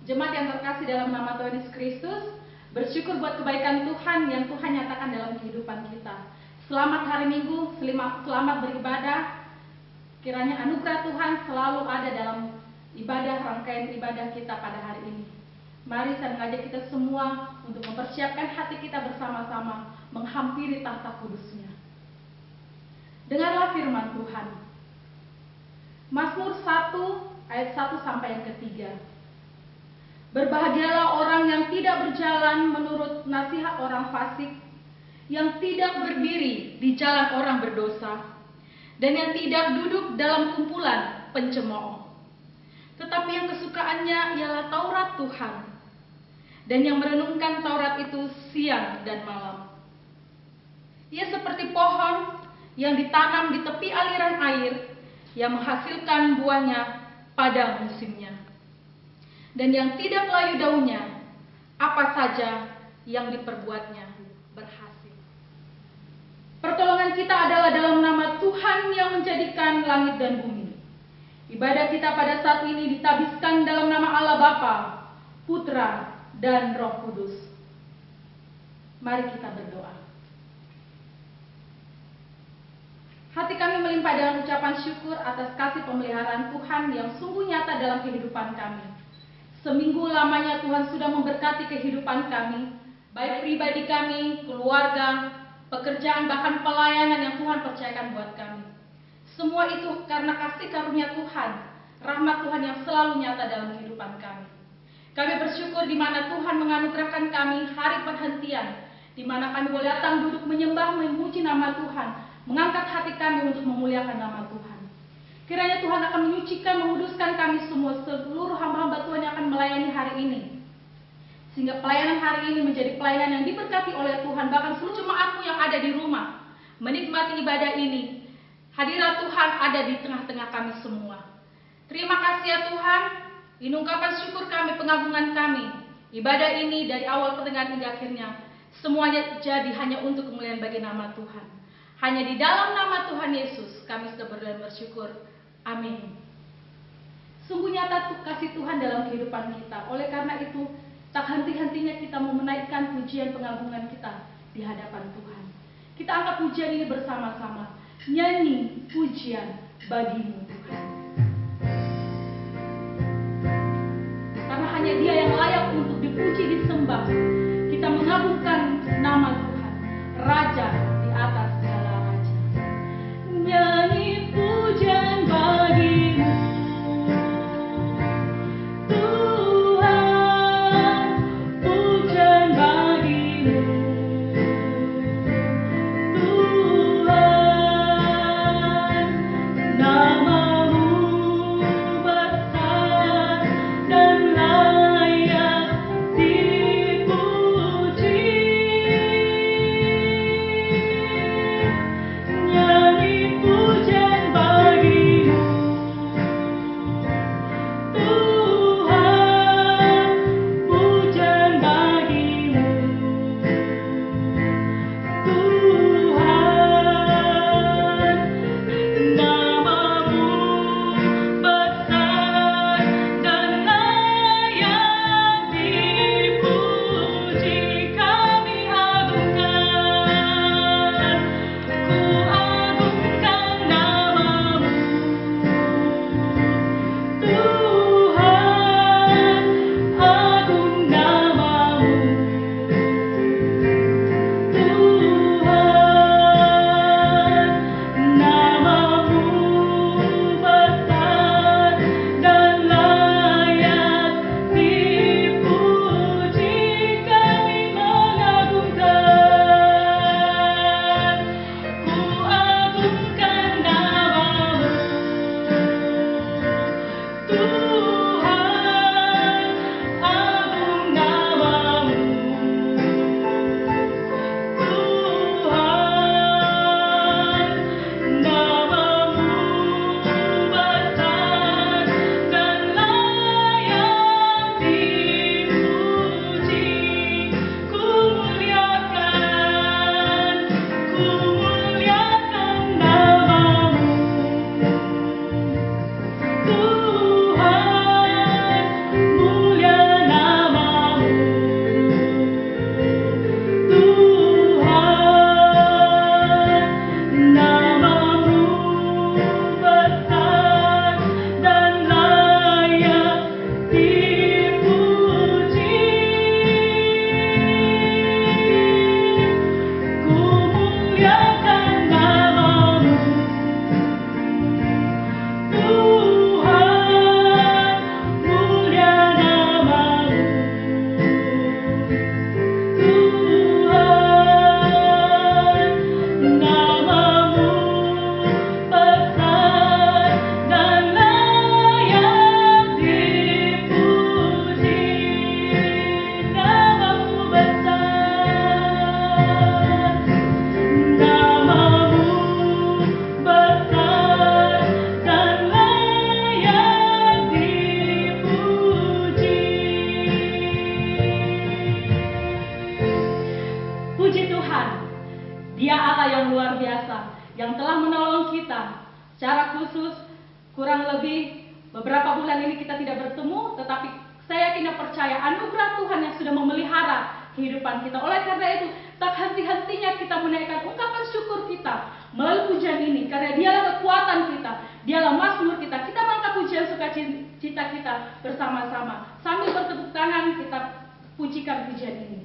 Jemaat yang terkasih dalam nama Tuhan Yesus Kristus, bersyukur buat kebaikan Tuhan yang Tuhan nyatakan dalam kehidupan kita. Selamat hari Minggu, selamat beribadah. Kiranya anugerah Tuhan selalu ada dalam rangkaian ibadah kita pada hari ini. Mari saya mengajak kita semua untuk mempersiapkan hati kita bersama-sama menghampiri tahta kudus-Nya. Dengarlah firman Tuhan. Mazmur 1 ayat 1 sampai yang ketiga. Berbahagialah orang yang tidak berjalan menurut nasihat orang fasik, yang tidak berdiri di jalan orang berdosa, dan yang tidak duduk dalam kumpulan pencemooh. Tetapi yang kesukaannya ialah Taurat Tuhan, dan yang merenungkan Taurat itu siang dan malam. Ia seperti pohon yang ditanam di tepi aliran air, yang menghasilkan buahnya pada musimnya, dan yang tidak layu daunnya, apa saja yang diperbuatnya berhasil. Pertolongan kita adalah dalam nama Tuhan yang menjadikan langit dan bumi. Ibadah kita pada saat ini ditabiskan dalam nama Allah Bapa, Putra, dan Roh Kudus. Mari kita berdoa. Hati kami melimpah dengan ucapan syukur atas kasih pemeliharaan Tuhan yang sungguh nyata dalam kehidupan kami. Seminggu lamanya Tuhan sudah memberkati kehidupan kami, baik pribadi kami, keluarga, pekerjaan, bahkan pelayanan yang Tuhan percayakan buat kami. Semua itu karena kasih karunia Tuhan, rahmat Tuhan yang selalu nyata dalam kehidupan kami. Kami bersyukur di mana Tuhan menganugerahkan kami hari perhentian, di mana kami boleh datang duduk menyembah, memuji nama Tuhan, mengangkat hati kami untuk memuliakan nama Tuhan. Kiranya Tuhan akan menyucikan, menguduskan kami semua, seluruh hamba-hamba Tuhan yang akan melayani hari ini. Sehingga pelayanan hari ini menjadi pelayanan yang diberkati oleh Tuhan. Bahkan seluruh jemaatmu yang ada di rumah menikmati ibadah ini. Hadirat Tuhan ada di tengah-tengah kami semua. Terima kasih ya Tuhan. Ini ungkapan syukur kami, pengagungan kami. Ibadah ini dari awal pertengahan hingga akhirnya, semuanya jadi hanya untuk kemuliaan bagi nama Tuhan. Hanya di dalam nama Tuhan Yesus kami sudah bersyukur. Amin. Sungguh nyata kasih Tuhan dalam kehidupan kita. Oleh karena itu, tak henti-hentinya kita mau menaikkan pujian pengagungan kita di hadapan Tuhan. Kita angkat pujian ini bersama-sama. Nyanyi pujian bagimu Tuhan. Karena hanya Dia yang layak untuk dipuji, disembah. Kita mengagungkan nama Tuhan, Raja di atas segala raja. Nyanyi pujian bagimu Tuhan, pujian bagimu Tuhan, namamu besar dan layak dipuji. Nyanyi pujian bagimu Tuhan, pujian bagimu Tuhan, namamu besar dan layak dipuji. Kami agungkan, ku agungkan namamu Tuhan, agung namamu Tuhan, namamu besar dan layak dipuji. Kami mengagungkan, ku agungkan namamu Tuhan, agung namamu Tuhan, namamu besar dan layak dipuji. Ku muliakan namamu Tuhan. Secara khusus, kurang lebih beberapa bulan ini kita tidak bertemu, tetapi saya yakin dan percaya anugerah Tuhan yang sudah memelihara kehidupan kita. Oleh karena itu, tak henti-hentinya kita menaikkan ungkapan syukur kita melalui pujian ini, karena dialah kekuatan kita, dialah mazmur kita. Kita mengangkat pujian sukacita kita bersama-sama. Sambil bertepuk tangan, kita pujikan pujian ini.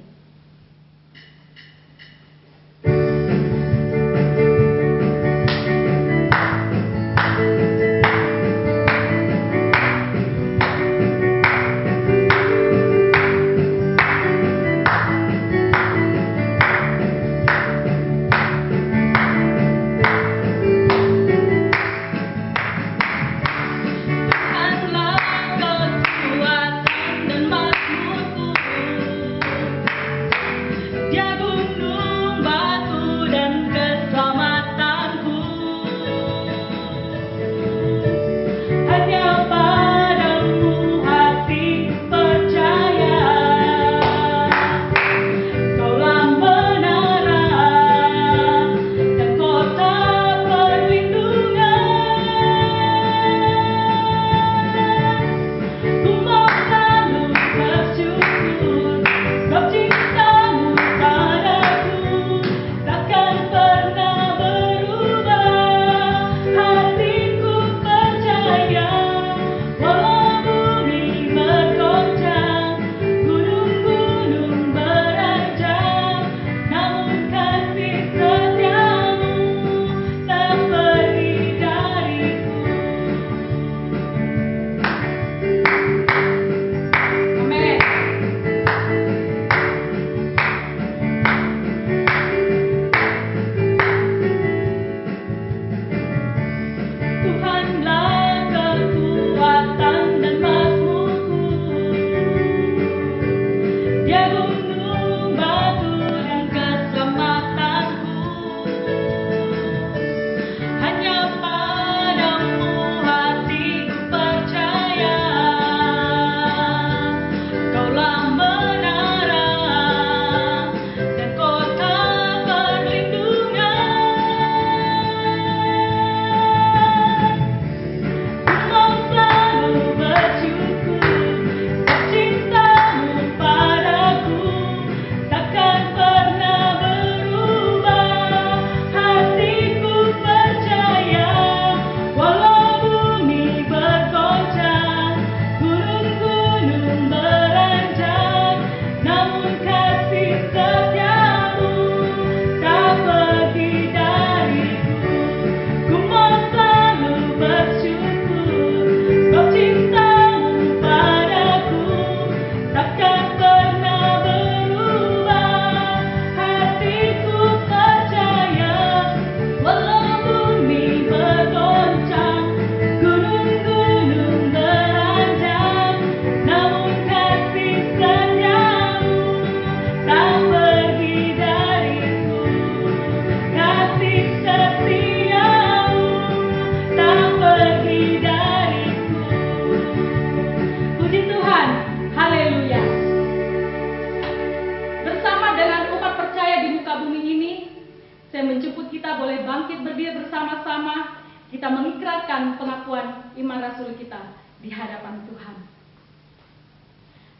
Kita mengikrarkan pengakuan iman rasuli kita di hadapan Tuhan.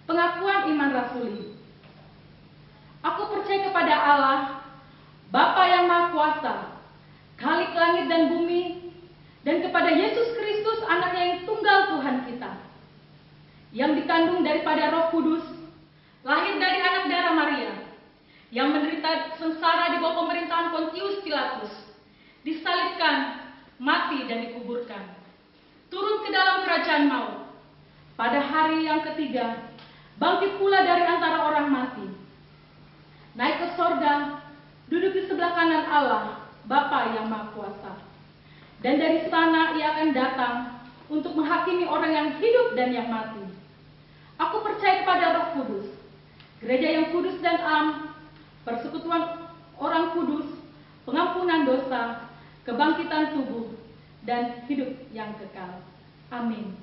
Pengakuan iman rasuli. Aku percaya kepada Allah, Bapa yang Maha Kuasa, Khalik langit dan bumi, dan kepada Yesus Kristus, Anaknya yang tunggal Tuhan kita, yang dikandung daripada Roh Kudus, lahir dari anak darah Maria, yang menderita sengsara di bawah pemerintahan Pontius Pilatus, disalibkan, mati dan dikuburkan, turun ke dalam kerajaan maut, pada hari yang ketiga bangkit pula dari antara orang mati, naik ke sorga, duduk di sebelah kanan Allah, Bapa yang Maha Kuasa, dan dari sana Ia akan datang untuk menghakimi orang yang hidup dan yang mati. Aku percaya kepada Roh Kudus, gereja yang kudus dan am, persekutuan orang kudus, pengampunan dosa, kebangkitan tubuh, dan hidup yang kekal. Amin.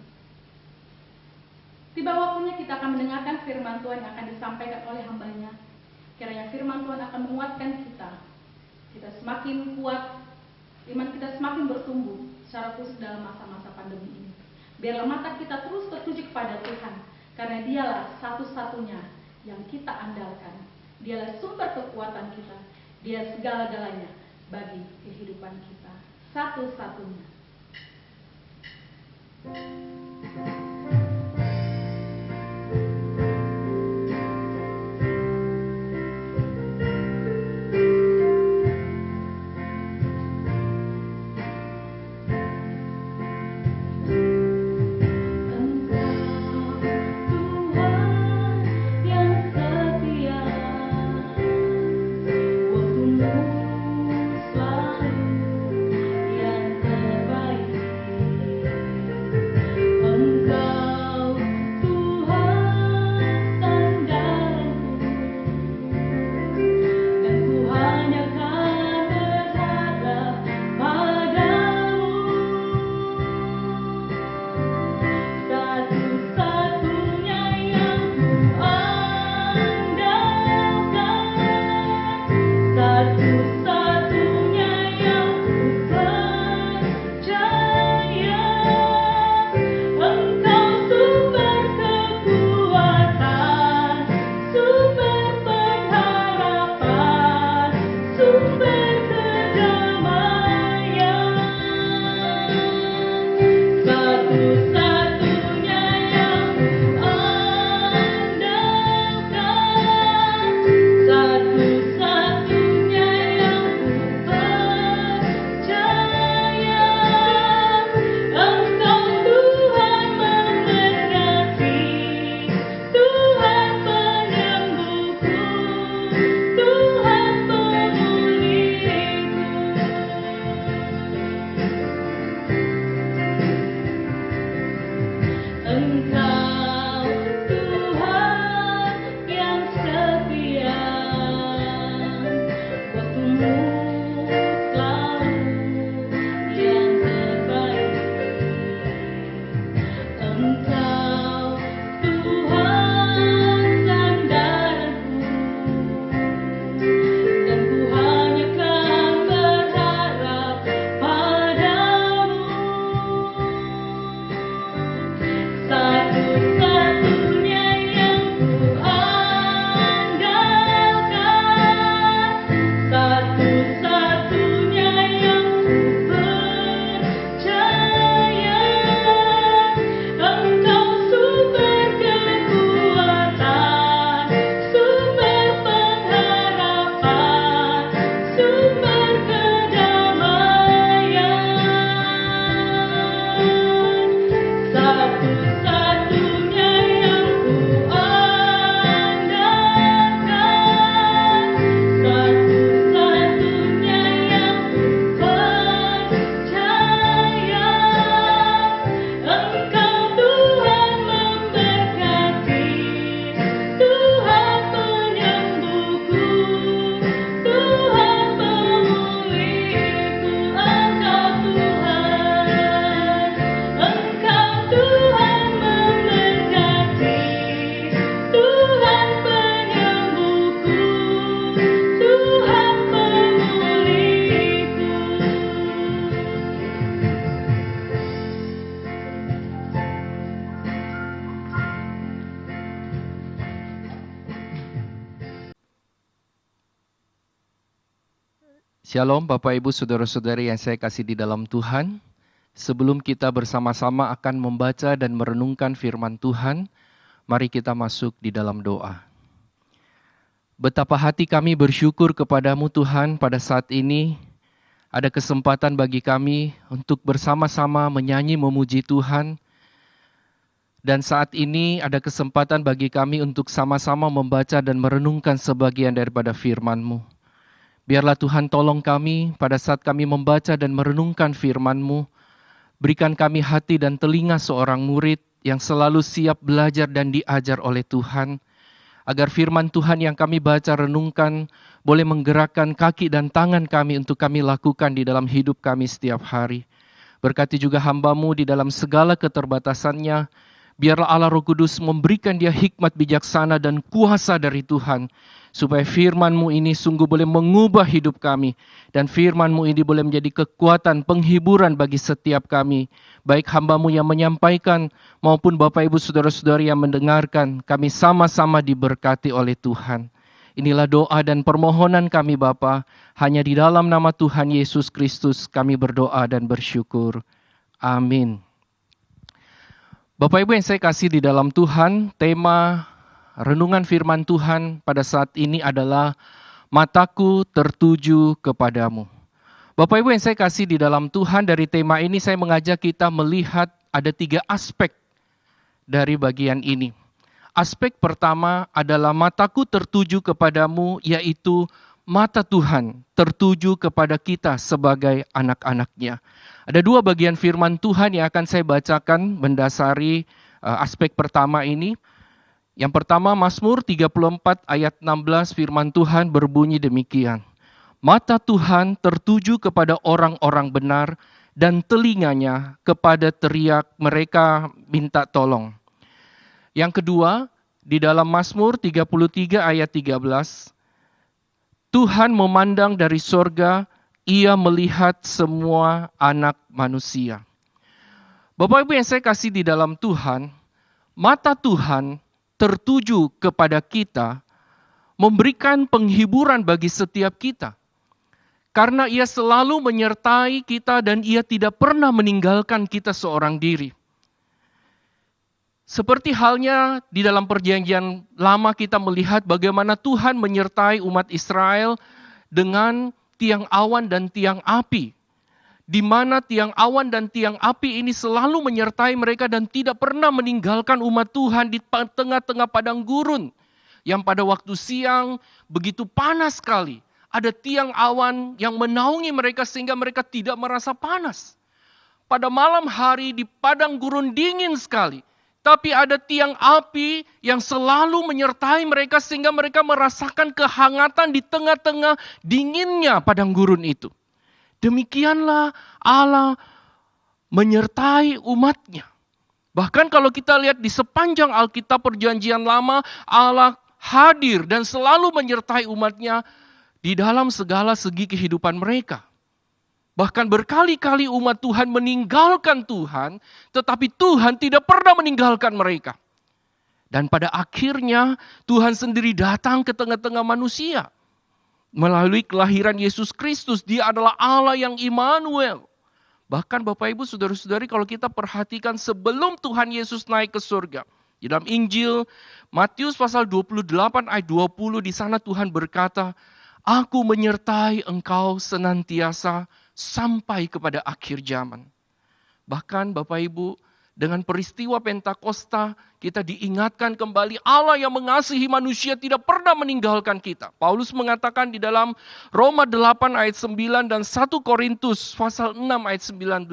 Tiba waktunya kita akan mendengarkan firman Tuhan yang akan disampaikan oleh hambanya. Kiranya firman Tuhan akan menguatkan kita. Kita semakin kuat, iman kita semakin bertumbuh, secara khusus dalam masa-masa pandemi ini. Biarlah mata kita terus tertuju kepada Tuhan, karena Dialah satu-satunya yang kita andalkan. Dialah sumber kekuatan kita. Dia segala-galanya bagi kehidupan kita. Satu-satunya. Shalom Bapak Ibu Saudara-saudari yang saya kasih di dalam Tuhan. Sebelum kita bersama-sama akan membaca dan merenungkan firman Tuhan, mari kita masuk di dalam doa. Betapa hati kami bersyukur kepadamu Tuhan pada saat ini. Ada kesempatan bagi kami untuk bersama-sama menyanyi memuji Tuhan. Dan saat ini ada kesempatan bagi kami untuk sama-sama membaca dan merenungkan sebagian daripada firman-Mu. Biarlah Tuhan tolong kami pada saat kami membaca dan merenungkan firman-Mu. Berikan kami hati dan telinga seorang murid yang selalu siap belajar dan diajar oleh Tuhan. Agar firman Tuhan yang kami baca renungkan boleh menggerakkan kaki dan tangan kami untuk kami lakukan di dalam hidup kami setiap hari. Berkati juga hamba-Mu di dalam segala keterbatasannya. Biarlah Allah Roh Kudus memberikan dia hikmat bijaksana dan kuasa dari Tuhan. supaya firman-Mu ini sungguh boleh mengubah hidup kami, dan firman-Mu ini boleh menjadi kekuatan, penghiburan bagi setiap kami, baik hamba-Mu yang menyampaikan, maupun Bapak Ibu Saudara-saudari yang mendengarkan, kami sama-sama diberkati oleh Tuhan. Inilah doa dan permohonan kami Bapa, hanya di dalam nama Tuhan Yesus Kristus kami berdoa dan bersyukur. Amin. Bapak Ibu yang saya kasih di dalam Tuhan, tema renungan firman Tuhan pada saat ini adalah mataku tertuju kepadamu. Bapak Ibu yang saya kasih di dalam Tuhan, dari tema ini saya mengajak kita melihat ada 3 aspek dari bagian ini. Aspek pertama adalah mataku tertuju kepadamu, yaitu mata Tuhan tertuju kepada kita sebagai anak-anak-Nya. Ada 2 bagian firman Tuhan yang akan saya bacakan mendasari aspek pertama ini. Yang pertama, Mazmur 34 ayat 16, firman Tuhan berbunyi demikian. Mata Tuhan tertuju kepada orang-orang benar, dan telinganya kepada teriak mereka minta tolong. Yang kedua, di dalam Mazmur 33 ayat 13, Tuhan memandang dari sorga, Ia melihat semua anak manusia. Bapak Ibu yang saya kasih di dalam Tuhan, mata Tuhan tertuju kepada kita, memberikan penghiburan bagi setiap kita. Karena Ia selalu menyertai kita dan Ia tidak pernah meninggalkan kita seorang diri. Seperti halnya di dalam perjanjian lama kita melihat bagaimana Tuhan menyertai umat Israel dengan tiang awan dan tiang api, di mana tiang awan dan tiang api ini selalu menyertai mereka dan tidak pernah meninggalkan umat Tuhan di tengah-tengah padang gurun, yang pada waktu siang begitu panas sekali. Ada tiang awan yang menaungi mereka sehingga mereka tidak merasa panas. Pada malam hari di padang gurun dingin sekali, tapi ada tiang api yang selalu menyertai mereka sehingga mereka merasakan kehangatan di tengah-tengah dinginnya padang gurun itu. Demikianlah Allah menyertai umat-Nya. Bahkan kalau kita lihat di sepanjang Alkitab Perjanjian Lama, Allah hadir dan selalu menyertai umat-Nya di dalam segala segi kehidupan mereka. Bahkan berkali-kali umat Tuhan meninggalkan Tuhan, tetapi Tuhan tidak pernah meninggalkan mereka. Dan pada akhirnya Tuhan sendiri datang ke tengah-tengah manusia. Melalui kelahiran Yesus Kristus, Dia adalah Allah yang Immanuel. Bahkan Bapak Ibu Saudara-saudari, kalau kita perhatikan sebelum Tuhan Yesus naik ke surga, di dalam Injil Matius pasal 28 ayat 20, di sana Tuhan berkata, Aku menyertai engkau senantiasa sampai kepada akhir zaman. Bahkan Bapak Ibu, dengan peristiwa Pentakosta, kita diingatkan kembali Allah yang mengasihi manusia tidak pernah meninggalkan kita. Paulus mengatakan di dalam Roma 8 ayat 9 dan 1 Korintus pasal 6 ayat 19,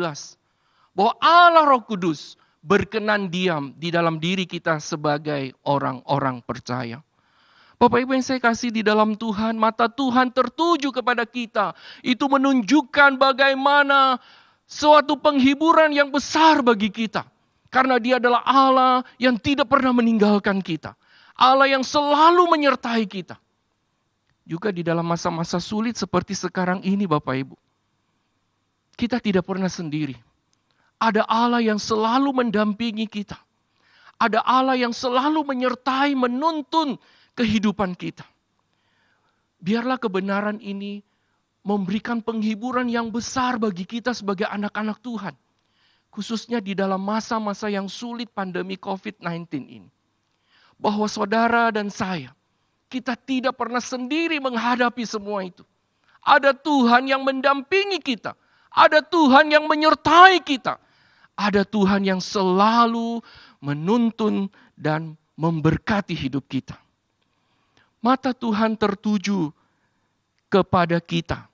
bahwa Allah Roh Kudus berkenan diam di dalam diri kita sebagai orang-orang percaya. Bapak Ibu yang saya kasih di dalam Tuhan, mata Tuhan tertuju kepada kita. Itu menunjukkan bagaimana suatu penghiburan yang besar bagi kita. Karena Dia adalah Allah yang tidak pernah meninggalkan kita. Allah yang selalu menyertai kita. Juga di dalam masa-masa sulit seperti sekarang ini Bapak Ibu, kita tidak pernah sendiri. Ada Allah yang selalu mendampingi kita. Ada Allah yang selalu menyertai, menuntun kehidupan kita. Biarlah kebenaran ini memberikan penghiburan yang besar bagi kita sebagai anak-anak Tuhan. Khususnya di dalam masa-masa yang sulit pandemi COVID-19 ini. Bahwa saudara dan saya, kita tidak pernah sendiri menghadapi semua itu. Ada Tuhan yang mendampingi kita. Ada Tuhan yang menyertai kita. Ada Tuhan yang selalu menuntun dan memberkati hidup kita. Mata Tuhan tertuju kepada kita.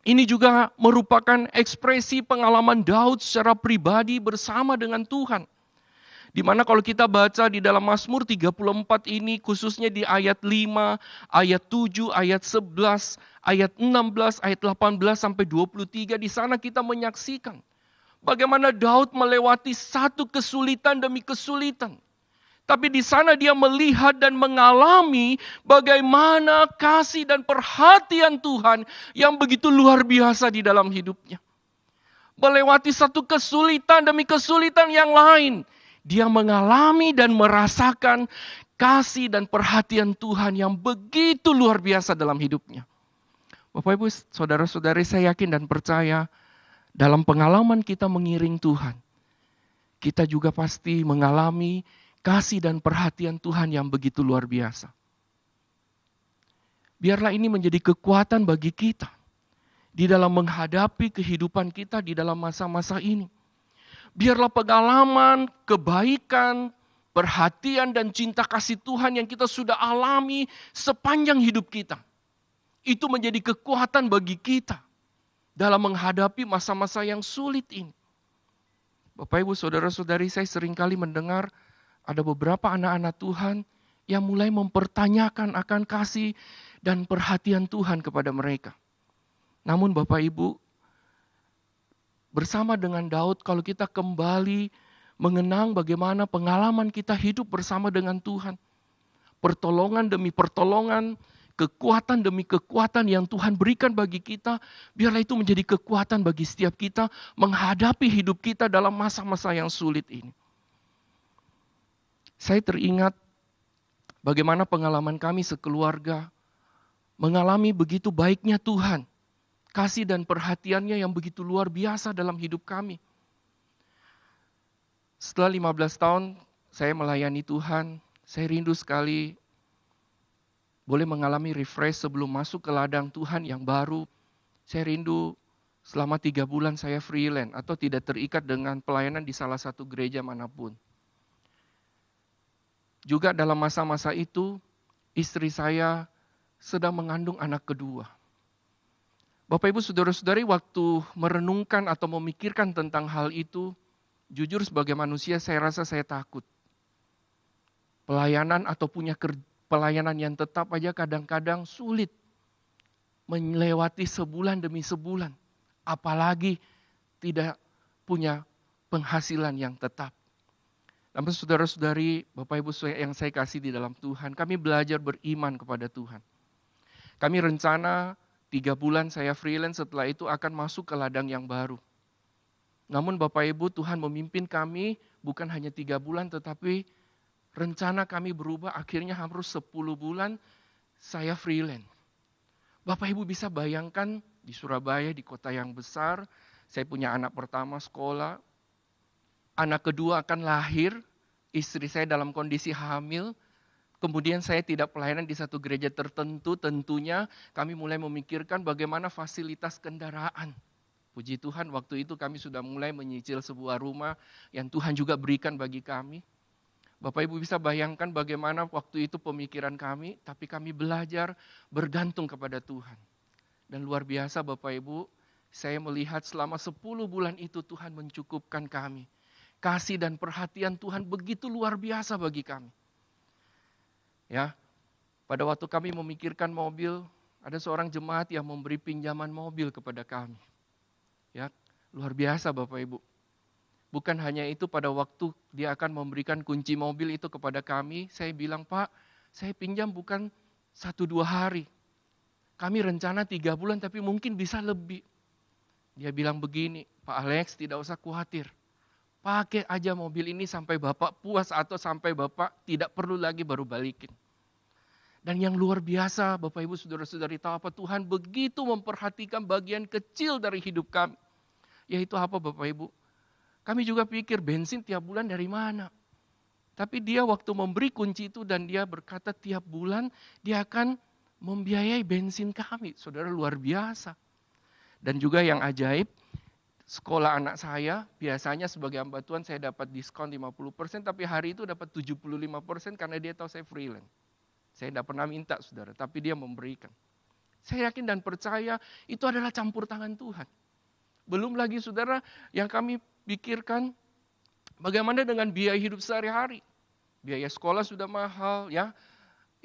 Ini juga merupakan ekspresi pengalaman Daud secara pribadi bersama dengan Tuhan. Di mana kalau kita baca di dalam Mazmur 34 ini, khususnya di ayat 5, ayat 7, ayat 11, ayat 16, ayat 18 sampai 23, di sana kita menyaksikan bagaimana Daud melewati satu kesulitan demi kesulitan. Tapi di sana dia melihat dan mengalami bagaimana kasih dan perhatian Tuhan yang begitu luar biasa di dalam hidupnya. Melewati satu kesulitan demi kesulitan yang lain. Dia mengalami dan merasakan kasih dan perhatian Tuhan yang begitu luar biasa dalam hidupnya. Bapak Ibu, saudara-saudari, saya yakin dan percaya dalam pengalaman kita mengiring Tuhan, kita juga pasti mengalami kasih dan perhatian Tuhan yang begitu luar biasa. Biarlah ini menjadi kekuatan bagi kita di dalam menghadapi kehidupan kita di dalam masa-masa ini. Biarlah pengalaman, kebaikan, perhatian dan cinta kasih Tuhan yang kita sudah alami sepanjang hidup kita. Itu menjadi kekuatan bagi kita dalam menghadapi masa-masa yang sulit ini. Bapak Ibu, saudara-saudari, saya seringkali mendengar ada beberapa anak-anak Tuhan yang mulai mempertanyakan akan kasih dan perhatian Tuhan kepada mereka. Namun Bapak Ibu, bersama dengan Daud, kalau kita kembali mengenang bagaimana pengalaman kita hidup bersama dengan Tuhan, pertolongan demi pertolongan, kekuatan demi kekuatan yang Tuhan berikan bagi kita, biarlah itu menjadi kekuatan bagi setiap kita menghadapi hidup kita dalam masa-masa yang sulit ini. Saya teringat bagaimana pengalaman kami sekeluarga mengalami begitu baiknya Tuhan, kasih dan perhatiannya yang begitu luar biasa dalam hidup kami. Setelah 15 tahun saya melayani Tuhan, saya rindu sekali boleh mengalami refresh sebelum masuk ke ladang Tuhan yang baru. Saya rindu selama 3 bulan saya freelance atau tidak terikat dengan pelayanan di salah satu gereja manapun. Juga dalam masa-masa itu, istri saya sedang mengandung anak kedua. Bapak Ibu saudara-saudari, waktu merenungkan atau memikirkan tentang hal itu, jujur sebagai manusia saya rasa saya takut. Pelayanan atau punya pelayanan yang tetap aja kadang-kadang sulit. Melewati sebulan demi sebulan. Apalagi tidak punya penghasilan yang tetap. Namun saudara-saudari, Bapak Ibu yang saya kasih di dalam Tuhan, kami belajar beriman kepada Tuhan. Kami rencana 3 bulan saya freelance, setelah itu akan masuk ke ladang yang baru. Namun Bapak Ibu, Tuhan memimpin kami bukan hanya 3 bulan, tetapi rencana kami berubah, akhirnya harus 10 bulan saya freelance. Bapak Ibu bisa bayangkan di Surabaya, di kota yang besar, saya punya anak pertama sekolah, anak kedua akan lahir, istri saya dalam kondisi hamil, kemudian saya tidak pelayanan di satu gereja tertentu, tentunya kami mulai memikirkan bagaimana fasilitas kendaraan. Puji Tuhan waktu itu kami sudah mulai menyicil sebuah rumah yang Tuhan juga berikan bagi kami. Bapak Ibu bisa bayangkan bagaimana waktu itu pemikiran kami, tapi kami belajar bergantung kepada Tuhan. Dan luar biasa Bapak Ibu, saya melihat selama 10 bulan itu Tuhan mencukupkan kami. Kasih dan perhatian Tuhan begitu luar biasa bagi kami. Ya, pada waktu kami memikirkan mobil, ada seorang jemaat yang memberi pinjaman mobil kepada kami. Ya, luar biasa Bapak Ibu. Bukan hanya itu, pada waktu dia akan memberikan kunci mobil itu kepada kami, saya bilang, Pak, saya pinjam bukan 1-2 hari. Kami rencana 3 bulan tapi mungkin bisa lebih. Dia bilang begini, Pak Alex tidak usah khawatir. Pakai aja mobil ini sampai Bapak puas atau sampai Bapak tidak perlu lagi baru balikin. Dan yang luar biasa Bapak Ibu saudara-saudari tahu apa, Tuhan begitu memperhatikan bagian kecil dari hidup kami. Yaitu apa Bapak Ibu? Kami juga pikir bensin tiap bulan dari mana. Tapi dia waktu memberi kunci itu dan dia berkata tiap bulan dia akan membiayai bensin kami. Saudara luar biasa. Dan juga yang ajaib, sekolah anak saya biasanya sebagai hamba Tuhan saya dapat diskon 50%, tapi hari itu dapat 75% karena dia tahu saya freelance. Saya tidak pernah minta saudara, tapi dia memberikan. Saya yakin dan percaya itu adalah campur tangan Tuhan. Belum lagi saudara yang kami pikirkan bagaimana dengan biaya hidup sehari-hari. Biaya sekolah sudah mahal ya.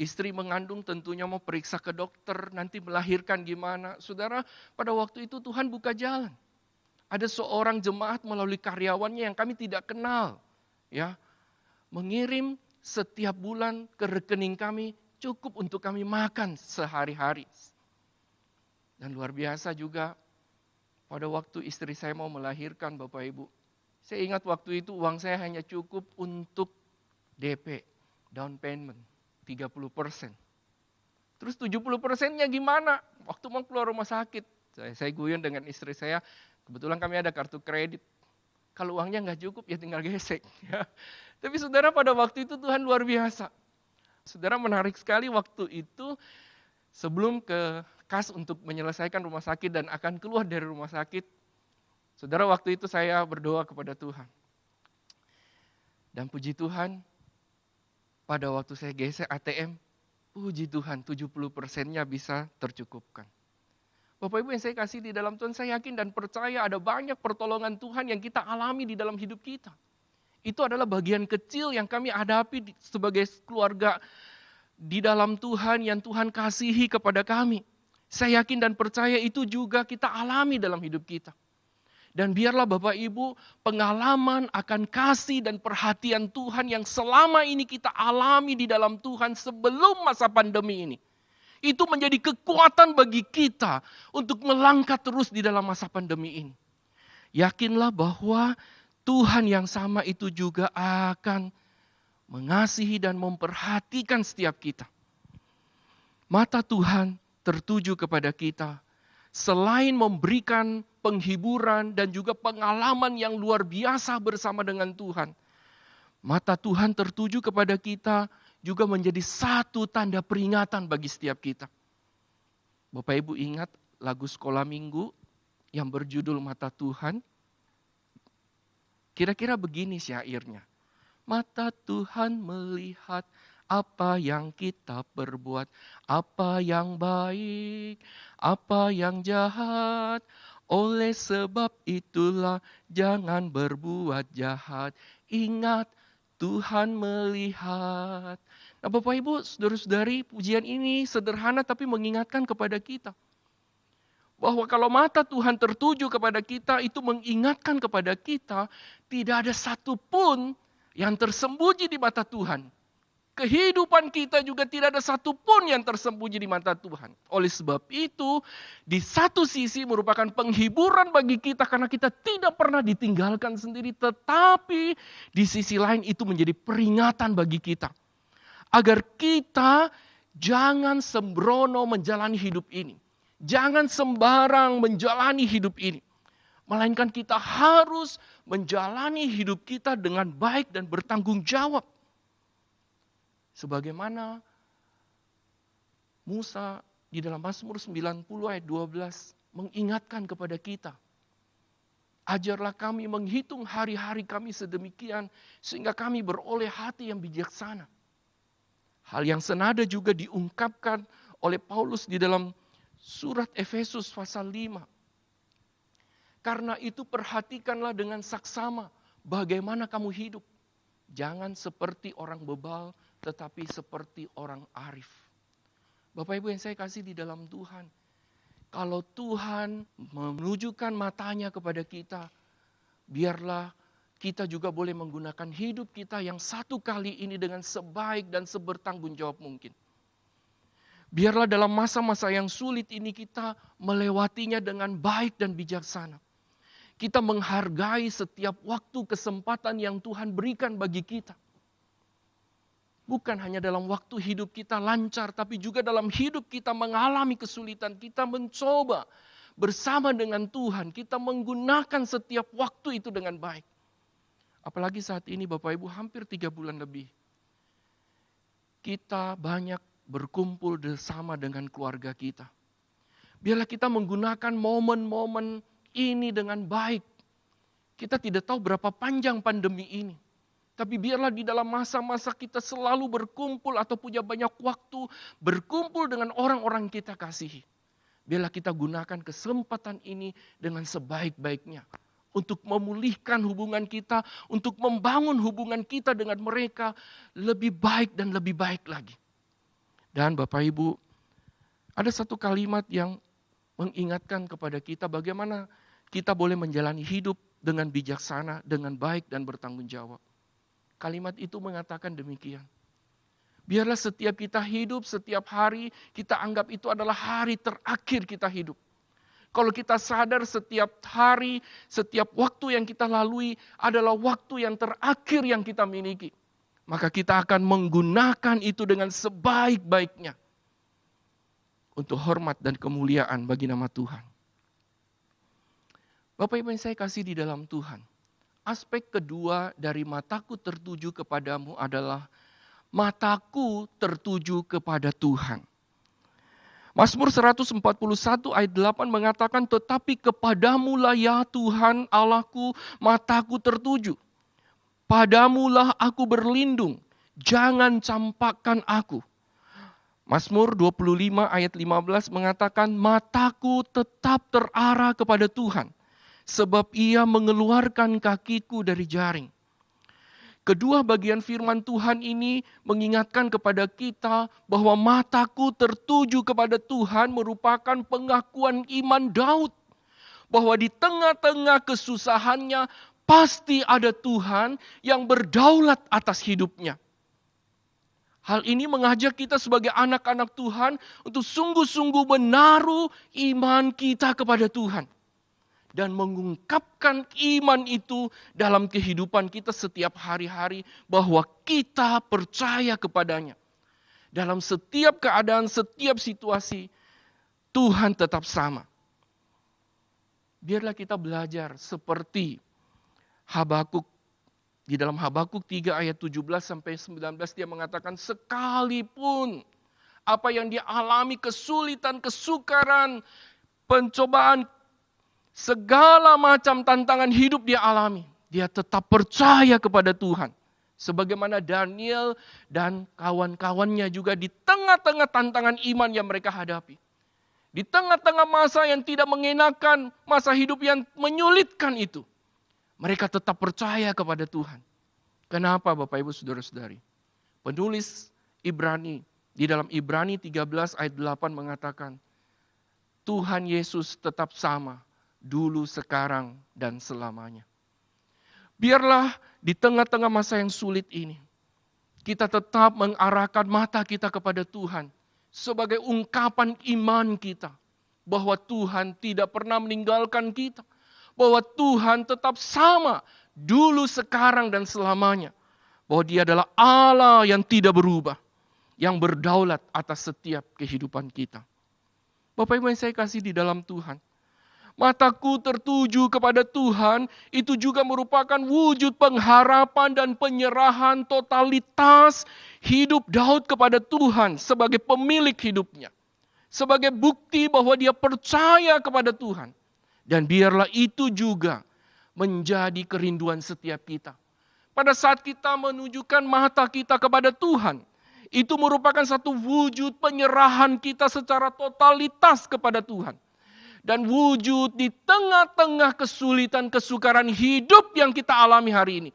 Istri mengandung tentunya mau periksa ke dokter, nanti melahirkan gimana. Saudara, pada waktu itu Tuhan buka jalan. Ada seorang jemaat melalui karyawannya yang kami tidak kenal, ya, mengirim setiap bulan ke rekening kami cukup untuk kami makan sehari-hari. Dan luar biasa juga pada waktu istri saya mau melahirkan, Bapak Ibu. Saya ingat waktu itu uang saya hanya cukup untuk DP, down payment, 30%. Terus 70%-nya gimana? Waktu mau keluar rumah sakit, saya guyon dengan istri saya, kebetulan kami ada kartu kredit. Kalau uangnya nggak cukup ya tinggal gesek. Ya. Tapi saudara pada waktu itu Tuhan luar biasa. Saudara menarik sekali waktu itu sebelum ke kas untuk menyelesaikan rumah sakit dan akan keluar dari rumah sakit. Saudara waktu itu saya berdoa kepada Tuhan. Dan puji Tuhan pada waktu saya gesek ATM, puji Tuhan 70%-nya bisa tercukupkan. Bapak Ibu yang saya kasih di dalam Tuhan, saya yakin dan percaya ada banyak pertolongan Tuhan yang kita alami di dalam hidup kita. Itu adalah bagian kecil yang kami hadapi sebagai keluarga di dalam Tuhan yang Tuhan kasihi kepada kami. Saya yakin dan percaya itu juga kita alami dalam hidup kita. Dan biarlah Bapak Ibu pengalaman akan kasih dan perhatian Tuhan yang selama ini kita alami di dalam Tuhan sebelum masa pandemi ini. Itu menjadi kekuatan bagi kita untuk melangkah terus di dalam masa pandemi ini. Yakinlah bahwa Tuhan yang sama itu juga akan mengasihi dan memperhatikan setiap kita. Mata Tuhan tertuju kepada kita. Selain memberikan penghiburan dan juga pengalaman yang luar biasa bersama dengan Tuhan. Mata Tuhan tertuju kepada kita juga menjadi satu tanda peringatan bagi setiap kita. Bapak Ibu ingat lagu sekolah minggu yang berjudul Mata Tuhan? Kira-kira begini syairnya. Mata Tuhan melihat apa yang kita perbuat, apa yang baik, apa yang jahat. Oleh sebab itulah jangan berbuat jahat. Ingat Tuhan melihat. Nah Bapak Ibu, saudara-saudari, pujian ini sederhana tapi mengingatkan kepada kita. Bahwa kalau mata Tuhan tertuju kepada kita, itu mengingatkan kepada kita, tidak ada satupun yang tersembunyi di mata Tuhan. Kehidupan kita juga tidak ada satupun yang tersembunyi di mata Tuhan. Oleh sebab itu, di satu sisi merupakan penghiburan bagi kita karena kita tidak pernah ditinggalkan sendiri. Tetapi di sisi lain itu menjadi peringatan bagi kita. Agar kita jangan sembrono menjalani hidup ini. Jangan sembarang menjalani hidup ini. Melainkan kita harus menjalani hidup kita dengan baik dan bertanggung jawab. Sebagaimana Musa di dalam Mazmur 90 ayat 12 mengingatkan kepada kita. Ajarlah kami menghitung hari-hari kami sedemikian sehingga kami beroleh hati yang bijaksana. Hal yang senada juga diungkapkan oleh Paulus di dalam surat Efesus pasal 5. Karena itu perhatikanlah dengan saksama bagaimana kamu hidup. Jangan seperti orang bebal, tetapi seperti orang arif. Bapak Ibu yang saya kasih di dalam Tuhan. Kalau Tuhan menunjukkan matanya kepada kita, biarlah kita juga boleh menggunakan hidup kita yang satu kali ini dengan sebaik dan sebertanggung jawab mungkin. Biarlah dalam masa-masa yang sulit ini kita melewatinya dengan baik dan bijaksana. Kita menghargai setiap waktu kesempatan yang Tuhan berikan bagi kita. Bukan hanya dalam waktu hidup kita lancar, tapi juga dalam hidup kita mengalami kesulitan. Kita mencoba bersama dengan Tuhan, kita menggunakan setiap waktu itu dengan baik. Apalagi saat ini Bapak Ibu hampir 3 bulan lebih. Kita banyak berkumpul bersama dengan keluarga kita. Biarlah kita menggunakan momen-momen ini dengan baik. Kita tidak tahu berapa panjang pandemi ini. Tapi biarlah di dalam masa-masa kita selalu berkumpul atau punya banyak waktu berkumpul dengan orang-orang kita kasihi. Biarlah kita gunakan kesempatan ini dengan sebaik-baiknya. Untuk memulihkan hubungan kita, untuk membangun hubungan kita dengan mereka lebih baik dan lebih baik lagi. Dan Bapak Ibu, ada satu kalimat yang mengingatkan kepada kita bagaimana kita boleh menjalani hidup dengan bijaksana, dengan baik dan bertanggung jawab. Kalimat itu mengatakan demikian. Biarlah setiap kita hidup, setiap hari kita anggap itu adalah hari terakhir kita hidup. Kalau kita sadar setiap hari, setiap waktu yang kita lalui adalah waktu yang terakhir yang kita miliki, maka kita akan menggunakan itu dengan sebaik-baiknya untuk hormat dan kemuliaan bagi nama Tuhan. Bapak Ibu yang saya kasih di dalam Tuhan, aspek kedua dari mataku tertuju kepadamu adalah mataku tertuju kepada Tuhan. Mazmur 141 ayat 8 mengatakan, tetapi kepadamulah ya Tuhan Allahku, mataku tertuju. Padamulah aku berlindung, jangan campakkan aku. Mazmur 25 ayat 15 mengatakan, mataku tetap terarah kepada Tuhan, sebab Ia mengeluarkan kakiku dari jaring. Kedua bagian firman Tuhan ini mengingatkan kepada kita bahwa mataku tertuju kepada Tuhan merupakan pengakuan iman Daud. Bahwa di tengah-tengah kesusahannya pasti ada Tuhan yang berdaulat atas hidupnya. Hal ini mengajak kita sebagai anak-anak Tuhan untuk sungguh-sungguh menaruh iman kita kepada Tuhan. Dan mengungkapkan iman itu dalam kehidupan kita setiap hari-hari bahwa kita percaya kepadanya. Dalam setiap keadaan, setiap situasi, Tuhan tetap sama. Biarlah kita belajar seperti Habakuk. Di dalam Habakuk 3 ayat 17-19 dia mengatakan, sekalipun apa yang dia alami, kesulitan, kesukaran, pencobaan, segala macam tantangan hidup dia alami, dia tetap percaya kepada Tuhan. Sebagaimana Daniel dan kawan-kawannya juga di tengah-tengah tantangan iman yang mereka hadapi. Di tengah-tengah masa yang tidak mengenakan, masa hidup yang menyulitkan itu, mereka tetap percaya kepada Tuhan. Kenapa Bapak Ibu Saudara-saudari? Penulis Ibrani, di dalam Ibrani 13 ayat 8 mengatakan, Tuhan Yesus tetap sama, dulu, sekarang, dan selamanya. Biarlah di tengah-tengah masa yang sulit ini, kita tetap mengarahkan mata kita kepada Tuhan sebagai ungkapan iman kita. Bahwa Tuhan tidak pernah meninggalkan kita. Bahwa Tuhan tetap sama, dulu, sekarang, dan selamanya. Bahwa Dia adalah Allah yang tidak berubah, yang berdaulat atas setiap kehidupan kita. Bapak Ibu yang saya kasih di dalam Tuhan, mataku tertuju kepada Tuhan, itu juga merupakan wujud pengharapan dan penyerahan totalitas hidup Daud kepada Tuhan sebagai pemilik hidupnya. Sebagai bukti bahwa dia percaya kepada Tuhan. Dan biarlah itu juga menjadi kerinduan setiap kita. Pada saat kita menunjukkan mata kita kepada Tuhan, itu merupakan satu wujud penyerahan kita secara totalitas kepada Tuhan. Dan wujud di tengah-tengah kesulitan, kesukaran hidup yang kita alami hari ini.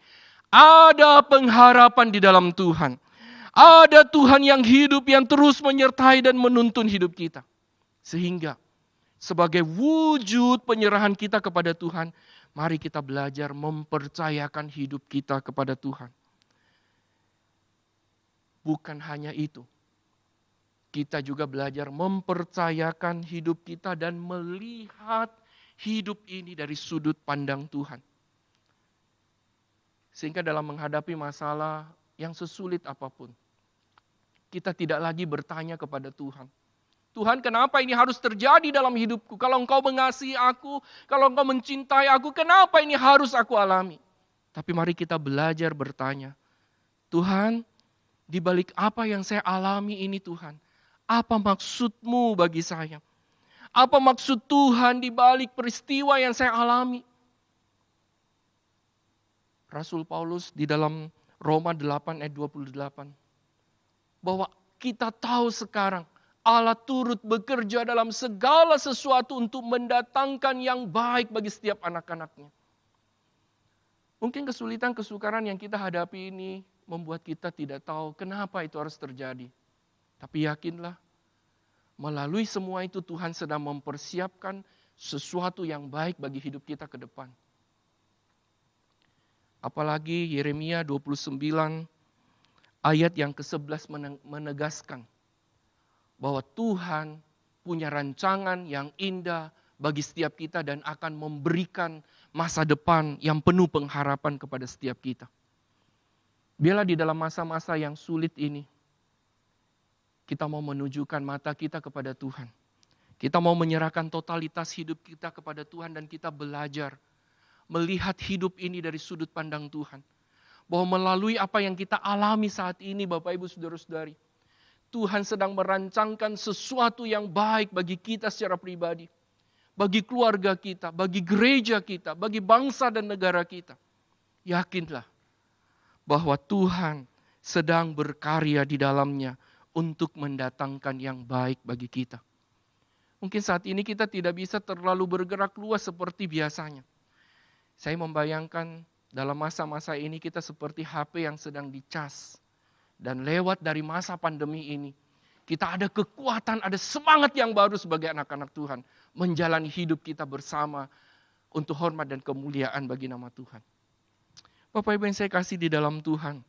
Ada pengharapan di dalam Tuhan. Ada Tuhan yang hidup, yang terus menyertai dan menuntun hidup kita. Sehingga sebagai wujud penyerahan kita kepada Tuhan, mari kita belajar mempercayakan hidup kita kepada Tuhan. Bukan hanya itu. Kita juga belajar mempercayakan hidup kita dan melihat hidup ini dari sudut pandang Tuhan. Sehingga dalam menghadapi masalah yang sesulit apapun, kita tidak lagi bertanya kepada Tuhan. Tuhan, kenapa ini harus terjadi dalam hidupku? Kalau Engkau mengasihi aku, kalau Engkau mencintai aku, kenapa ini harus aku alami? Tapi mari kita belajar bertanya, Tuhan, di balik apa yang saya alami ini Tuhan, apa maksud-Mu bagi saya? Apa maksud Tuhan di balik peristiwa yang saya alami? Rasul Paulus di dalam Roma 8 ayat 28. Bahwa kita tahu sekarang Allah turut bekerja dalam segala sesuatu untuk mendatangkan yang baik bagi setiap anak-anaknya. Mungkin kesulitan, kesukaran yang kita hadapi ini membuat kita tidak tahu kenapa itu harus terjadi. Tapi yakinlah, melalui semua itu Tuhan sedang mempersiapkan sesuatu yang baik bagi hidup kita ke depan. Apalagi Yeremia 29 ayat yang ke-11 menegaskan bahwa Tuhan punya rancangan yang indah bagi setiap kita dan akan memberikan masa depan yang penuh pengharapan kepada setiap kita. Biarlah di dalam masa-masa yang sulit ini, kita mau menunjukkan mata kita kepada Tuhan. Kita mau menyerahkan totalitas hidup kita kepada Tuhan dan kita belajar melihat hidup ini dari sudut pandang Tuhan. Bahwa melalui apa yang kita alami saat ini, Bapak Ibu Saudara-saudari, Tuhan sedang merancangkan sesuatu yang baik bagi kita secara pribadi. Bagi keluarga kita, bagi gereja kita, bagi bangsa dan negara kita. Yakinlah bahwa Tuhan sedang berkarya di dalamnya untuk mendatangkan yang baik bagi kita. Mungkin saat ini kita tidak bisa terlalu bergerak luas seperti biasanya. Saya membayangkan dalam masa-masa ini kita seperti HP yang sedang dicas. Dan lewat dari masa pandemi ini, kita ada kekuatan, ada semangat yang baru sebagai anak-anak Tuhan. Menjalani hidup kita bersama untuk hormat dan kemuliaan bagi nama Tuhan. Bapak Ibu yang saya kasih di dalam Tuhan,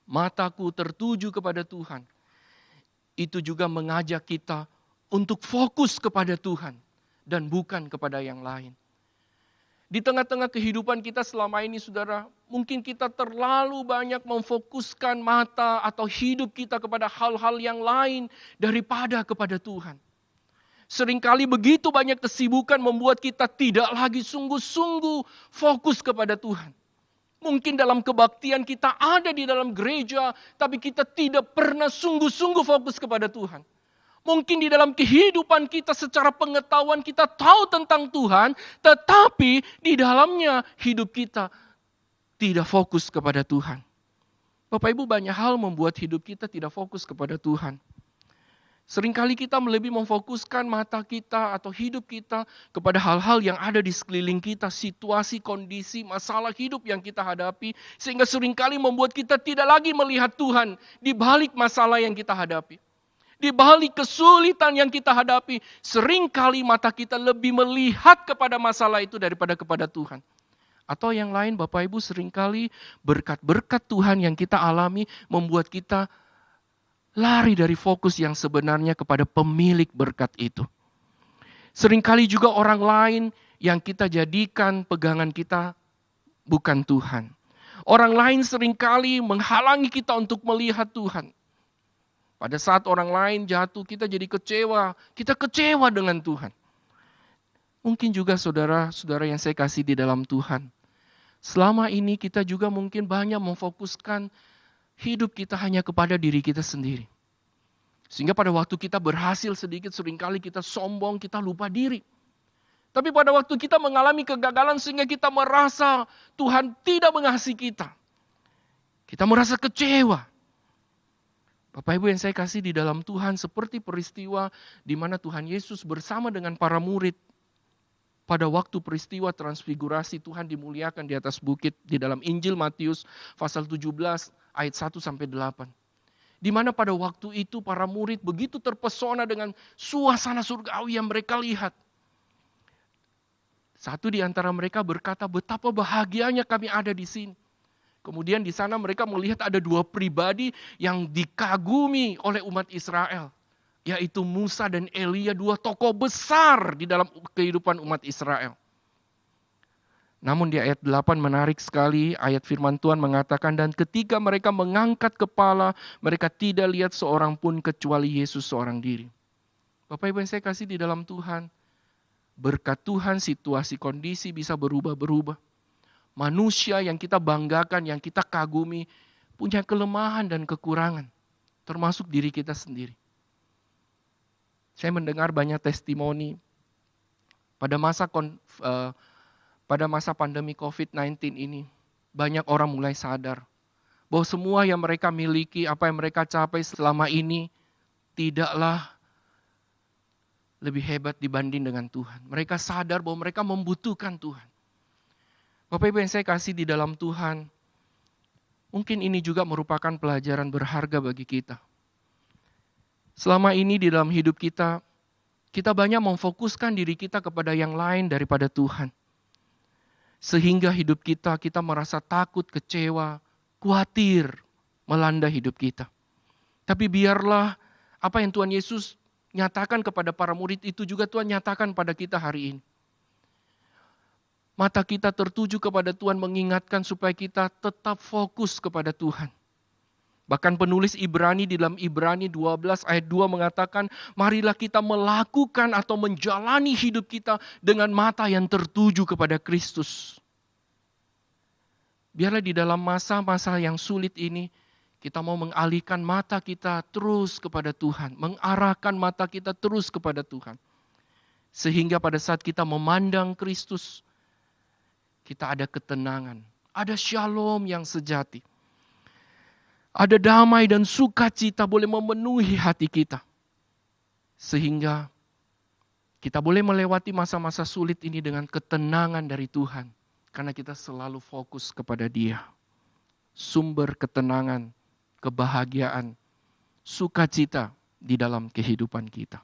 mataku tertuju kepada Tuhan. Itu juga mengajak kita untuk fokus kepada Tuhan dan bukan kepada yang lain. Di tengah-tengah kehidupan kita selama ini, saudara, mungkin kita terlalu banyak memfokuskan mata atau hidup kita kepada hal-hal yang lain daripada kepada Tuhan. Seringkali begitu banyak kesibukan membuat kita tidak lagi sungguh-sungguh fokus kepada Tuhan. Mungkin dalam kebaktian kita ada di dalam gereja, tapi kita tidak pernah sungguh-sungguh fokus kepada Tuhan. Mungkin di dalam kehidupan kita secara pengetahuan kita tahu tentang Tuhan, tetapi di dalamnya hidup kita tidak fokus kepada Tuhan. Bapak Ibu, banyak hal membuat hidup kita tidak fokus kepada Tuhan. Seringkali kita lebih memfokuskan mata kita atau hidup kita kepada hal-hal yang ada di sekeliling kita, situasi, kondisi, masalah hidup yang kita hadapi, sehingga seringkali membuat kita tidak lagi melihat Tuhan di balik masalah yang kita hadapi. Di balik kesulitan yang kita hadapi, seringkali mata kita lebih melihat kepada masalah itu daripada kepada Tuhan. Atau yang lain, Bapak Ibu, seringkali berkat-berkat Tuhan yang kita alami membuat kita lari dari fokus yang sebenarnya kepada pemilik berkat itu. Seringkali juga orang lain yang kita jadikan pegangan kita bukan Tuhan. Orang lain seringkali menghalangi kita untuk melihat Tuhan. Pada saat orang lain jatuh, kita jadi kecewa. Kita kecewa dengan Tuhan. Mungkin juga saudara-saudara yang saya kasih di dalam Tuhan. Selama ini kita juga mungkin banyak memfokuskan hidup kita hanya kepada diri kita sendiri. Sehingga pada waktu kita berhasil sedikit, seringkali kita sombong, kita lupa diri. Tapi pada waktu kita mengalami kegagalan sehingga kita merasa Tuhan tidak mengasihi kita. Kita merasa kecewa. Bapak Ibu yang saya kasih di dalam Tuhan, seperti peristiwa di mana Tuhan Yesus bersama dengan para murid. Pada waktu peristiwa transfigurasi, Tuhan dimuliakan di atas bukit di dalam Injil Matius pasal 17 ayat 1-8. Di mana pada waktu itu para murid begitu terpesona dengan suasana surgawi yang mereka lihat. Satu di antara mereka berkata, betapa bahagianya kami ada di sini. Kemudian di sana mereka melihat ada dua pribadi yang dikagumi oleh umat Israel. Yaitu Musa dan Elia, dua tokoh besar di dalam kehidupan umat Israel. Namun di ayat 8 menarik sekali, ayat firman Tuhan mengatakan, dan ketika mereka mengangkat kepala, mereka tidak lihat seorang pun kecuali Yesus seorang diri. Bapak Ibu yang saya kasih di dalam Tuhan, berkat Tuhan situasi kondisi bisa berubah-berubah. Manusia yang kita banggakan, yang kita kagumi, punya kelemahan dan kekurangan, termasuk diri kita sendiri. Saya mendengar banyak testimoni pada masa pandemi COVID-19 ini, banyak orang mulai sadar bahwa semua yang mereka miliki, apa yang mereka capai selama ini, tidaklah lebih hebat dibanding dengan Tuhan. Mereka sadar bahwa mereka membutuhkan Tuhan. Bapak Ibu yang saya kasih di dalam Tuhan, mungkin ini juga merupakan pelajaran berharga bagi kita. Selama ini di dalam hidup kita, kita banyak memfokuskan diri kita kepada yang lain daripada Tuhan. Sehingga hidup kita merasa takut, kecewa, khawatir melanda hidup kita. Tapi biarlah apa yang Tuhan Yesus nyatakan kepada para murid itu juga Tuhan nyatakan pada kita hari ini. Mata kita tertuju kepada Tuhan, mengingatkan supaya kita tetap fokus kepada Tuhan. Bahkan penulis Ibrani di dalam Ibrani 12 ayat 2 mengatakan, marilah kita melakukan atau menjalani hidup kita dengan mata yang tertuju kepada Kristus. Biarlah di dalam masa-masa yang sulit ini, kita mau mengalihkan mata kita terus kepada Tuhan. Mengarahkan mata kita terus kepada Tuhan. Sehingga pada saat kita memandang Kristus, kita ada ketenangan, ada shalom yang sejati. Ada damai dan sukacita boleh memenuhi hati kita. Sehingga kita boleh melewati masa-masa sulit ini dengan ketenangan dari Tuhan. Karena kita selalu fokus kepada Dia. Sumber ketenangan, kebahagiaan, sukacita di dalam kehidupan kita.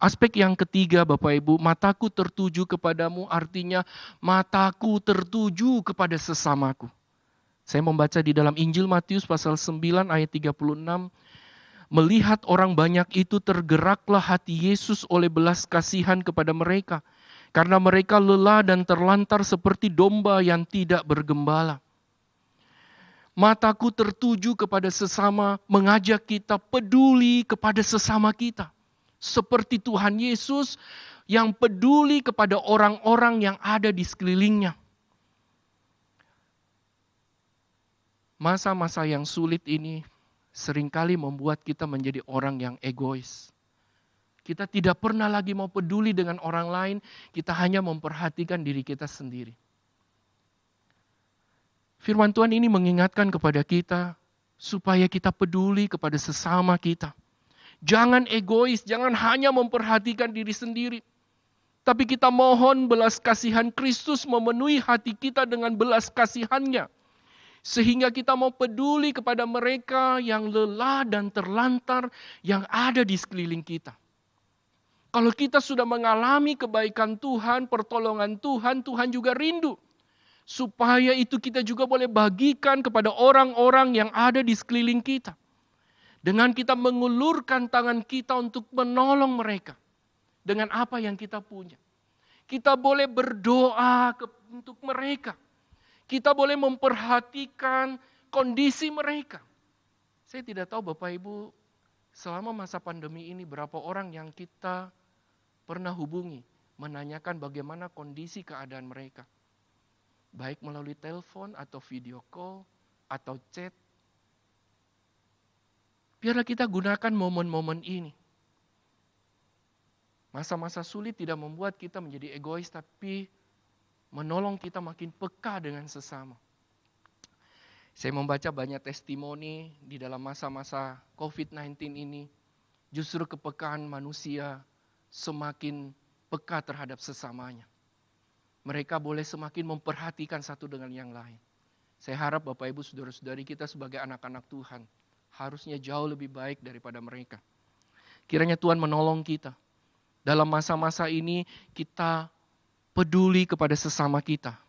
Aspek yang ketiga Bapak Ibu, mataku tertuju kepadamu artinya mataku tertuju kepada sesamaku. Saya membaca di dalam Injil Matius pasal 9 ayat 36. Melihat orang banyak itu tergeraklah hati Yesus oleh belas kasihan kepada mereka. Karena mereka lelah dan terlantar seperti domba yang tidak bergembala. Mataku tertuju kepada sesama, mengajak kita peduli kepada sesama kita. Seperti Tuhan Yesus yang peduli kepada orang-orang yang ada di sekelilingnya. Masa-masa yang sulit ini seringkali membuat kita menjadi orang yang egois. Kita tidak pernah lagi mau peduli dengan orang lain, kita hanya memperhatikan diri kita sendiri. Firman Tuhan ini mengingatkan kepada kita supaya kita peduli kepada sesama kita. Jangan egois, jangan hanya memperhatikan diri sendiri. Tapi kita mohon belas kasihan Kristus memenuhi hati kita dengan belas kasihannya. Sehingga kita mau peduli kepada mereka yang lelah dan terlantar yang ada di sekeliling kita. Kalau kita sudah mengalami kebaikan Tuhan, pertolongan Tuhan, Tuhan juga rindu. Supaya itu kita juga boleh bagikan kepada orang-orang yang ada di sekeliling kita. Dengan kita mengulurkan tangan kita untuk menolong mereka. Dengan apa yang kita punya. Kita boleh berdoa untuk mereka. Kita boleh memperhatikan kondisi mereka. Saya tidak tahu Bapak Ibu, selama masa pandemi ini berapa orang yang kita pernah hubungi. Menanyakan bagaimana kondisi keadaan mereka. Baik melalui telepon atau video call atau chat. Biarlah kita gunakan momen-momen ini. Masa-masa sulit tidak membuat kita menjadi egois, tapi menolong kita makin peka dengan sesama. Saya membaca banyak testimoni di dalam masa-masa COVID-19 ini. Justru kepekaan manusia semakin peka terhadap sesamanya. Mereka boleh semakin memperhatikan satu dengan yang lain. Saya harap Bapak Ibu saudara-saudari kita sebagai anak-anak Tuhan harusnya jauh lebih baik daripada mereka. Kiranya Tuhan menolong kita. Dalam masa-masa ini kita peduli kepada sesama kita.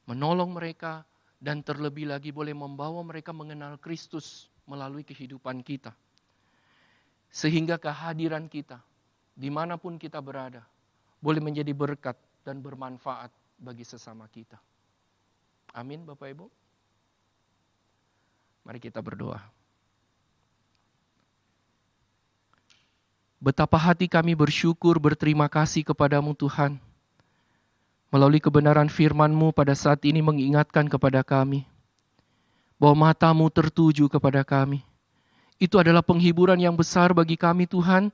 Menolong mereka dan terlebih lagi boleh membawa mereka mengenal Kristus melalui kehidupan kita. Sehingga kehadiran kita dimanapun kita berada boleh menjadi berkat dan bermanfaat bagi sesama kita. Amin Bapak Ibu. Mari kita berdoa. Betapa hati kami bersyukur, berterima kasih kepadamu Tuhan. Melalui kebenaran firman-Mu pada saat ini mengingatkan kepada kami. Bahwa matamu tertuju kepada kami. Itu adalah penghiburan yang besar bagi kami Tuhan.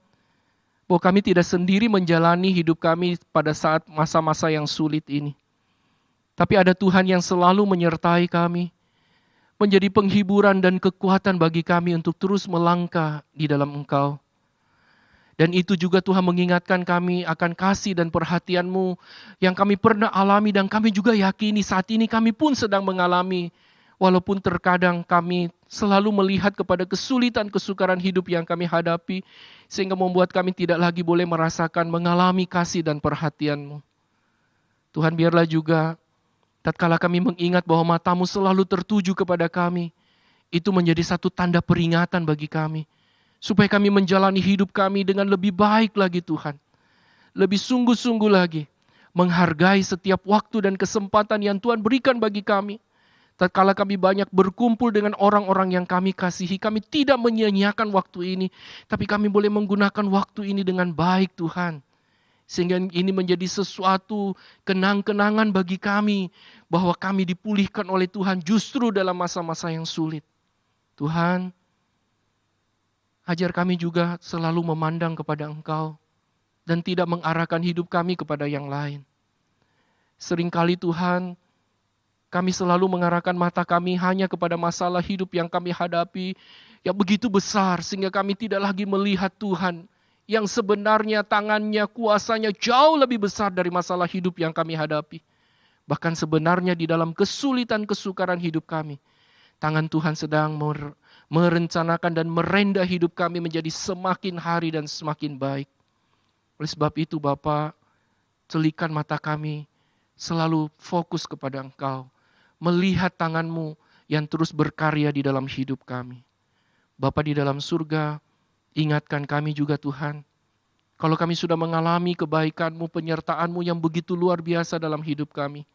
Bahwa kami tidak sendiri menjalani hidup kami pada saat masa-masa yang sulit ini. Tapi ada Tuhan yang selalu menyertai kami. Menjadi penghiburan dan kekuatan bagi kami untuk terus melangkah di dalam Engkau. Dan itu juga Tuhan mengingatkan kami akan kasih dan perhatian-Mu yang kami pernah alami dan kami juga yakini saat ini kami pun sedang mengalami. Walaupun terkadang kami selalu melihat kepada kesulitan kesukaran hidup yang kami hadapi sehingga membuat kami tidak lagi boleh merasakan mengalami kasih dan perhatian-Mu. Tuhan, biarlah juga tatkala kami mengingat bahwa matamu selalu tertuju kepada kami, itu menjadi satu tanda peringatan bagi kami. Supaya kami menjalani hidup kami dengan lebih baik lagi Tuhan. Lebih sungguh-sungguh lagi. Menghargai setiap waktu dan kesempatan yang Tuhan berikan bagi kami. Tatkala kami banyak berkumpul dengan orang-orang yang kami kasihi, kami tidak menyia-nyiakan waktu ini. Tapi kami boleh menggunakan waktu ini dengan baik Tuhan. Sehingga ini menjadi sesuatu kenang-kenangan bagi kami. Bahwa kami dipulihkan oleh Tuhan justru dalam masa-masa yang sulit. Tuhan, ajar kami juga selalu memandang kepada Engkau. Dan tidak mengarahkan hidup kami kepada yang lain. Seringkali Tuhan, kami selalu mengarahkan mata kami hanya kepada masalah hidup yang kami hadapi yang begitu besar sehingga kami tidak lagi melihat Tuhan yang sebenarnya tangannya, kuasanya jauh lebih besar dari masalah hidup yang kami hadapi. Bahkan sebenarnya di dalam kesulitan kesukaran hidup kami, tangan Tuhan sedang merencanakan dan merendah hidup kami menjadi semakin hari dan semakin baik. Oleh sebab itu Bapa, celikan mata kami selalu fokus kepada Engkau. Melihat tangan-Mu yang terus berkarya di dalam hidup kami. Bapa di dalam surga, ingatkan kami juga Tuhan. Kalau kami sudah mengalami kebaikan-Mu, penyertaan-Mu yang begitu luar biasa dalam hidup kami.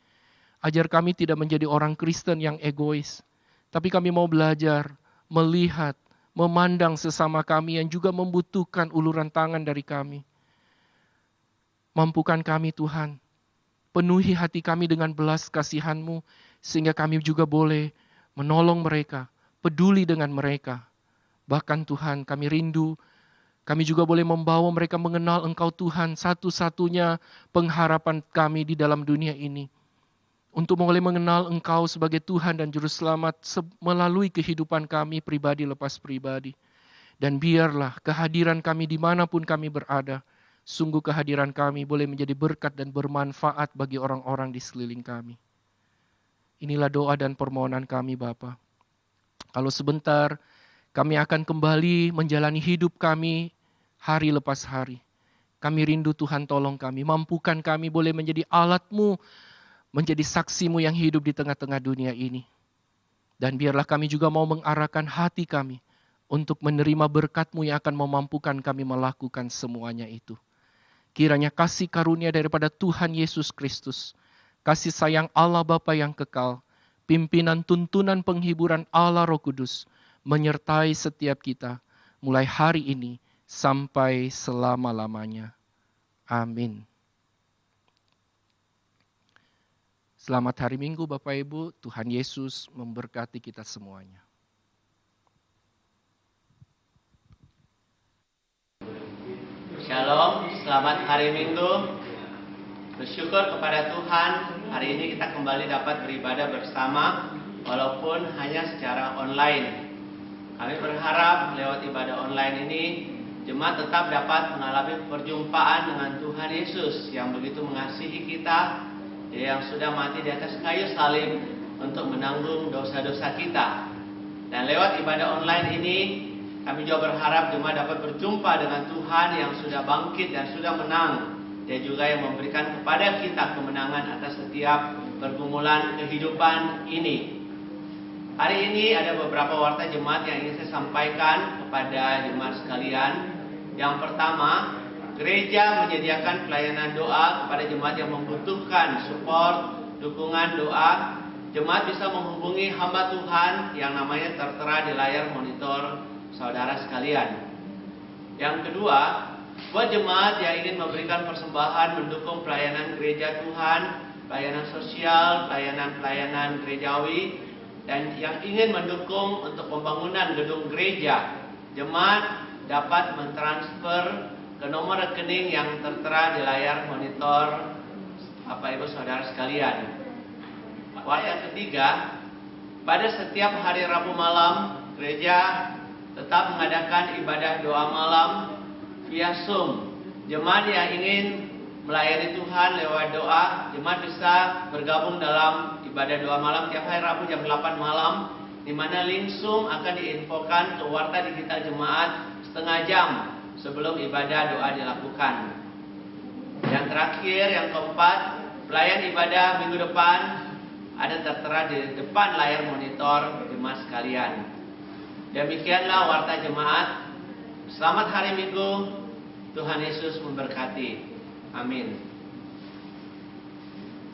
Ajar kami tidak menjadi orang Kristen yang egois. Tapi kami mau belajar, melihat, memandang sesama kami yang juga membutuhkan uluran tangan dari kami. Mampukan kami Tuhan, penuhi hati kami dengan belas kasihan-Mu, sehingga kami juga boleh menolong mereka, peduli dengan mereka. Bahkan Tuhan, kami rindu, kami juga boleh membawa mereka mengenal Engkau Tuhan, satu-satunya pengharapan kami di dalam dunia ini. Untuk boleh mengenal Engkau sebagai Tuhan dan Juru Selamat melalui kehidupan kami pribadi lepas pribadi. Dan biarlah kehadiran kami dimanapun kami berada, sungguh kehadiran kami boleh menjadi berkat dan bermanfaat bagi orang-orang di sekeliling kami. Inilah doa dan permohonan kami Bapa. Kalau sebentar kami akan kembali menjalani hidup kami hari lepas hari. Kami rindu Tuhan tolong kami, mampukan kami boleh menjadi alat-Mu, menjadi saksi-Mu yang hidup di tengah-tengah dunia ini. Dan biarlah kami juga mau mengarahkan hati kami untuk menerima berkat-Mu yang akan memampukan kami melakukan semuanya itu. Kiranya kasih karunia daripada Tuhan Yesus Kristus, kasih sayang Allah Bapa yang kekal, pimpinan tuntunan penghiburan Allah Roh Kudus, menyertai setiap kita, mulai hari ini sampai selama-lamanya. Amin. Selamat hari Minggu Bapak Ibu, Tuhan Yesus memberkati kita semuanya. Shalom, selamat hari Minggu. Bersyukur kepada Tuhan, hari ini kita kembali dapat beribadah bersama, walaupun hanya secara online. Kami berharap lewat ibadah online ini, jemaat tetap dapat mengalami perjumpaan dengan Tuhan Yesus yang begitu mengasihi kita, Dia yang sudah mati di atas kayu salib untuk menanggung dosa-dosa kita. Dan lewat ibadah online ini, kami juga berharap jemaat dapat berjumpa dengan Tuhan yang sudah bangkit dan sudah menang. Dia juga yang memberikan kepada kita kemenangan atas setiap pergumulan kehidupan ini. Hari ini ada beberapa warta jemaat yang ingin saya sampaikan kepada jemaat sekalian. Yang pertama, gereja menyediakan pelayanan doa kepada jemaat yang membutuhkan support, dukungan doa. Jemaat bisa menghubungi hamba Tuhan yang namanya tertera di layar monitor saudara sekalian. Yang kedua, buat jemaat yang ingin memberikan persembahan mendukung pelayanan gereja Tuhan, pelayanan sosial, pelayanan gerejawi, dan yang ingin mendukung untuk pembangunan gedung gereja, jemaat dapat mentransfer ke nomor rekening yang tertera di layar monitor Bapak Ibu Saudara sekalian. Warta yang ketiga, pada setiap hari Rabu malam, gereja tetap mengadakan ibadah doa malam via Zoom. Jemaat yang ingin melayani Tuhan lewat doa, jemaat bisa bergabung dalam ibadah doa malam tiap hari Rabu jam 8 malam, di mana link Zoom akan diinfokan ke warta digital jemaat setengah jam sebelum ibadah doa dilakukan. Yang terakhir, yang keempat, pelayan ibadah minggu depan ada tertera di depan layar monitor jemaat sekalian. Demikianlah warta jemaat. Selamat hari Minggu. Tuhan Yesus memberkati. Amin.